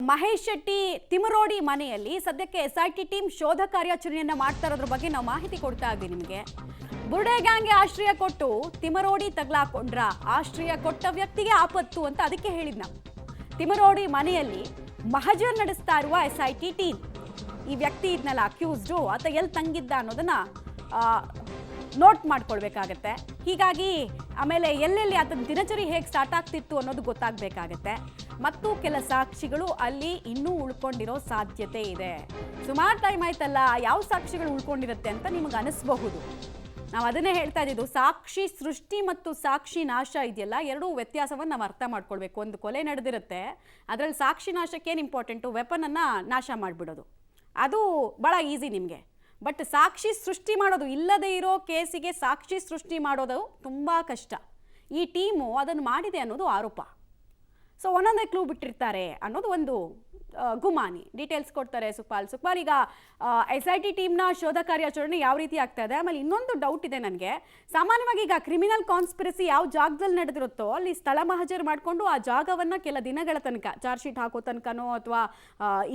ಮಹೇಶ್ ಶೆಟ್ಟಿ ತಿಮರೋಡಿ ಮನೆಯಲ್ಲಿ ಸದ್ಯಕ್ಕೆ SIT team ಶೋಧ ಕಾರ್ಯಾಚರಣೆಯನ್ನ ಮಾಡ್ತಾ ಇರೋದ್ರ ಬಗ್ಗೆ ನಾವು ಮಾಹಿತಿ ಕೊಡ್ತಾ ಇದ್ದೀವಿ ನಿಮಗೆ. ಬುರ್ಡೆ ಗ್ಯಾಂಗ್ಗೆ ಆಶ್ರಯ ಕೊಟ್ಟು ತಿಮರೋಡಿ ತಗಲಾಕೊಂಡ್ರ ಆಶ್ರಯ ಕೊಟ್ಟ ವ್ಯಕ್ತಿಗೆ ಆಪತ್ತು ಅಂತ ಅದಕ್ಕೆ ಹೇಳಿದ್ ನಾವು. ತಿಮರೋಡಿ ಮನೆಯಲ್ಲಿ ಮಹಜರ್ ನಡೆಸ್ತಾ ಇರುವ SIT ಟೀಮ್ ಈ ವ್ಯಕ್ತಿ ಇದನ್ನೆಲ್ಲ ಅಕ್ಯೂಸ್ಡು ಆತ ಎಲ್ಲಿ ತಂಗಿದ್ದ ಅನ್ನೋದನ್ನ ನೋಟ್ ಮಾಡ್ಕೊಳ್ಬೇಕಾಗತ್ತೆ. ಹೀಗಾಗಿ ಆಮೇಲೆ ಎಲ್ಲೆಲ್ಲಿ ಆತನ ದಿನಚರಿ ಹೇಗೆ ಸ್ಟಾರ್ಟ್ ಆಗ್ತಿತ್ತು ಅನ್ನೋದು ಗೊತ್ತಾಗಬೇಕಾಗತ್ತೆ. ಮತ್ತು ಕೆಲ ಸಾಕ್ಷಿಗಳು ಅಲ್ಲಿ ಇನ್ನೂ ಉಳ್ಕೊಂಡಿರೋ ಸಾಧ್ಯತೆ ಇದೆ. ಸುಮಾರು ಟೈಮ್ ಆಯ್ತಲ್ಲ, ಯಾವ ಸಾಕ್ಷಿಗಳು ಉಳ್ಕೊಂಡಿರುತ್ತೆ ಅಂತ ನಿಮಗೆ ಅನಿಸ್ಬಹುದು. ನಾವು ಅದನ್ನೇ ಹೇಳ್ತಾ ಇದ್ದಿದ್ದು, ಸಾಕ್ಷಿ ಸೃಷ್ಟಿ ಮತ್ತು ಸಾಕ್ಷಿ ನಾಶ ಇದೆಯಲ್ಲ, ಎರಡೂ ವ್ಯತ್ಯಾಸವನ್ನು ನಾವು ಅರ್ಥ ಮಾಡ್ಕೊಳ್ಬೇಕು. ಒಂದು ಕೊಲೆ ನಡೆದಿರುತ್ತೆ, ಅದರಲ್ಲಿ ಸಾಕ್ಷಿ ನಾಶಕ್ಕೇನು ಇಂಪಾರ್ಟೆಂಟು, ವೆಪನನ್ನು ನಾಶ ಮಾಡಿಬಿಡೋದು, ಅದು ಭಾಳ ಈಸಿ ನಿಮಗೆ. ಬಟ್ ಸಾಕ್ಷಿ ಸೃಷ್ಟಿ ಮಾಡೋದು, ಇಲ್ಲದೇ ಇರೋ ಕೇಸಿಗೆ ಸಾಕ್ಷಿ ಸೃಷ್ಟಿ ಮಾಡೋದು ತುಂಬ ಕಷ್ಟ. ಈ ಟೀಮು ಅದನ್ನು ಮಾಡಿದೆ ಅನ್ನೋದು ಆರೋಪ. ಸೊ ಒಂದೊಂದೇ ಕ್ಲೂ ಬಿಟ್ಟಿರ್ತಾರೆ ಅನ್ನೋದು ಒಂದು ಗುಮಾನಿ. ಡೀಟೇಲ್ಸ್ ಕೊಡ್ತಾರೆ ಸುಕ್ಪಾಲ್. ಈಗ SIT ಟೀಮ್ನ ಶೋಧ ಕಾರ್ಯಾಚರಣೆ ಯಾವ ರೀತಿ ಆಗ್ತಾ ಇದೆ. ಆಮೇಲೆ ಇನ್ನೊಂದು ಡೌಟ್ ಇದೆ ನನಗೆ. ಸಾಮಾನ್ಯವಾಗಿ ಈಗ ಕ್ರಿಮಿನಲ್ ಕಾನ್ಸ್ಪಿರಸಿ ಯಾವ ಜಾಗದಲ್ಲಿ ನಡೆದಿರುತ್ತೋ ಅಲ್ಲಿ ಸ್ಥಳ ಮಹಜರ್ ಮಾಡಿಕೊಂಡು ಆ ಜಾಗವನ್ನು ಕೆಲ ದಿನಗಳ ತನಕ, ಚಾರ್ಜ್ ಶೀಟ್ ಹಾಕೋ ತನಕನೋ ಅಥವಾ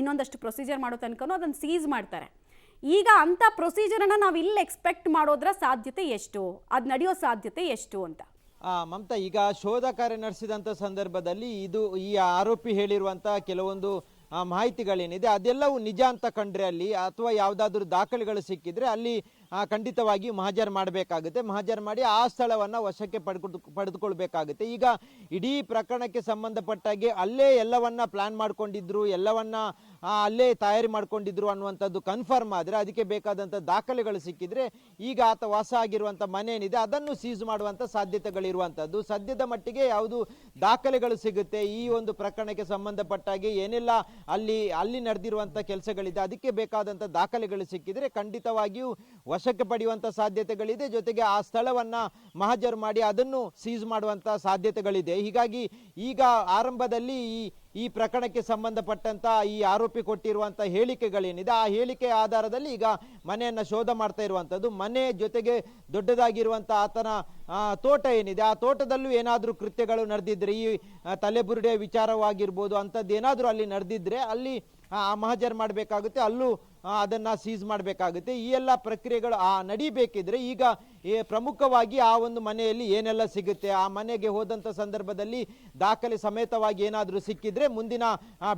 ಇನ್ನೊಂದಷ್ಟು ಪ್ರೊಸೀಜರ್ ಮಾಡೋ ತನಕನೋ ಅದನ್ನು ಸೀಸ್ ಮಾಡ್ತಾರೆ. ಈಗ ಅಂಥ ಪ್ರೊಸೀಜರನ್ನು ನಾವು ಇಲ್ಲಿ ಎಕ್ಸ್ಪೆಕ್ಟ್ ಮಾಡೋದ್ರ ಸಾಧ್ಯತೆ ಎಷ್ಟು, ಅದು ನಡೆಯೋ ಸಾಧ್ಯತೆ ಎಷ್ಟು ಅಂತ? ಮಮತಾ, ಈಗ ಶೋಧ ಕಾರ್ಯ ನಡೆಸಿದಂಥ ಸಂದರ್ಭದಲ್ಲಿ ಈ ಆರೋಪಿ ಹೇಳಿರುವಂಥ ಕೆಲವೊಂದು ಮಾಹಿತಿಗಳೇನಿದೆ ಅದೆಲ್ಲವೂ ನಿಜ ಅಂತ ಕಂಡ್ರೆ ಅಲ್ಲಿ, ಅಥವಾ ಯಾವುದಾದ್ರೂ ದಾಖಲೆಗಳು ಸಿಕ್ಕಿದ್ರೆ ಅಲ್ಲಿ ಖಂಡಿತವಾಗಿ ಮಹಜರ್ ಮಾಡಬೇಕಾಗುತ್ತೆ. ಮಹಜರ್ ಮಾಡಿ ಆ ಸ್ಥಳವನ್ನು ವಶಕ್ಕೆ ಪಡೆದುಕೊಳ್ಬೇಕಾಗುತ್ತೆ. ಈಗ ಇಡೀ ಪ್ರಕರಣಕ್ಕೆ ಸಂಬಂಧಪಟ್ಟಾಗೆ ಅಲ್ಲೇ ಎಲ್ಲವನ್ನ ಪ್ಲಾನ್ ಮಾಡ್ಕೊಂಡಿದ್ರು, ಎಲ್ಲವನ್ನ ಅಲ್ಲೇ ತಯಾರಿ ಮಾಡ್ಕೊಂಡಿದ್ರು ಅನ್ನುವಂಥದ್ದು ಕನ್ಫರ್ಮ್ ಆದರೆ, ಅದಕ್ಕೆ ಬೇಕಾದಂಥ ದಾಖಲೆಗಳು ಸಿಕ್ಕಿದ್ರೆ ಈಗ ಆತ ವಾಸ ಆಗಿರುವಂಥ ಮನೆ ಏನಿದೆ ಅದನ್ನು ಸೀಸ್ ಮಾಡುವಂಥ ಸಾಧ್ಯತೆಗಳಿರುವಂಥದ್ದು. ಸದ್ಯದ ಮಟ್ಟಿಗೆ ಯಾವುದು ದಾಖಲೆಗಳು ಸಿಗುತ್ತೆ ಈ ಒಂದು ಪ್ರಕರಣಕ್ಕೆ ಸಂಬಂಧಪಟ್ಟಾಗೆ, ಏನೆಲ್ಲ ಅಲ್ಲಿ ನಡೆದಿರುವಂಥ ಕೆಲಸಗಳಿದೆ ಅದಕ್ಕೆ ಬೇಕಾದಂಥ ದಾಖಲೆಗಳು ಸಿಕ್ಕಿದ್ರೆ ಖಂಡಿತವಾಗಿಯೂ ವಶಕ್ಕೆ ಪಡೆಯುವಂಥ ಸಾಧ್ಯತೆಗಳಿದೆ. ಜೊತೆಗೆ ಆ ಸ್ಥಳವನ್ನು ಮಹಜರ್ ಮಾಡಿ ಅದನ್ನು ಸೀಸ್ ಮಾಡುವಂಥ ಸಾಧ್ಯತೆಗಳಿದೆ. ಹೀಗಾಗಿ ಈಗ ಆರಂಭದಲ್ಲಿ ಈ ಪ್ರಕರಣಕ್ಕೆ ಸಂಬಂಧಪಟ್ಟಂತ ಈ ಆರೋಪಿ ಕೊಟ್ಟಿರುವಂಥ ಹೇಳಿಕೆಗಳೇನಿದೆ ಆ ಹೇಳಿಕೆ ಆಧಾರದಲ್ಲಿ ಈಗ ಮನೆಯನ್ನು ಶೋಧ ಮಾಡ್ತಾ ಇರುವಂಥದ್ದು. ಮನೆ ಜೊತೆಗೆ ದೊಡ್ಡದಾಗಿರುವಂಥ ಆತನ ತೋಟ ಏನಿದೆ ಆ ತೋಟದಲ್ಲೂ ಏನಾದರೂ ಕೃತ್ಯಗಳು ನಡೆದಿದ್ರೆ, ಈ ತಲೆಬುರುಡೆ ವಿಚಾರವಾಗಿರ್ಬೋದು ಅಂಥದ್ದು ಏನಾದರೂ ಅಲ್ಲಿ ನಡೆದಿದ್ರೆ ಅಲ್ಲಿ ಮಹಜರ್ ಮಾಡಬೇಕಾಗುತ್ತೆ, ಅಲ್ಲೂ ಅದನ್ನು ಸೀಸ್ ಮಾಡಬೇಕಾಗುತ್ತೆ. ಈ ಎಲ್ಲ ಪ್ರಕ್ರಿಯೆಗಳು ನಡೀಬೇಕಿದ್ರೆ ಈಗ ಪ್ರಮುಖವಾಗಿ ಆ ಒಂದು ಮನೆಯಲ್ಲಿ ಏನೆಲ್ಲ ಸಿಗುತ್ತೆ, ಆ ಮನೆಗೆ ಹೋದಂಥ ಸಂದರ್ಭದಲ್ಲಿ ದಾಖಲೆ ಸಮೇತವಾಗಿ ಏನಾದರೂ ಸಿಕ್ಕಿದ್ರೆ ಮುಂದಿನ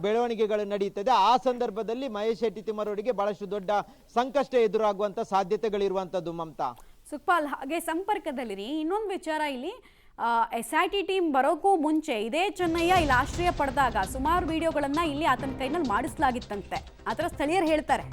ಬೆಳವಣಿಗೆಗಳು ನಡೀತದೆ. ಆ ಸಂದರ್ಭದಲ್ಲಿ ಮಹೇಶ್ ಶೆಟ್ಟಿ ತಿಮರೋಡಿಗೆ ಬಹಳಷ್ಟು ದೊಡ್ಡ ಸಂಕಷ್ಟ ಎದುರಾಗುವಂಥ ಸಾಧ್ಯತೆಗಳಿರುವಂಥದ್ದು. ಮಮತಾ, ಸುಕ್ಪಾಲ್, ಹಾಗೆ ಸಂಪರ್ಕದಲ್ಲಿರಿ. ಇನ್ನೊಂದು ವಿಚಾರ, ಇಲ್ಲಿ SIT ಟೀಮ್ ಬರೋಕ್ಕೂ ಮುಂಚೆ ಇದೇ ಚೆನ್ನಯ್ಯ ಇಲ್ಲಿ ಆಶ್ರಯ ಪಡೆದಾಗ ಸುಮಾರು ವಿಡಿಯೋಗಳನ್ನು ಇಲ್ಲಿ ಆತನ ಕೈನಲ್ಲಿ ಮಾಡಿಸಲಾಗಿತ್ತಂತೆ. ಆ ಥರ ಸ್ಥಳೀಯರು ಹೇಳ್ತಾರೆ.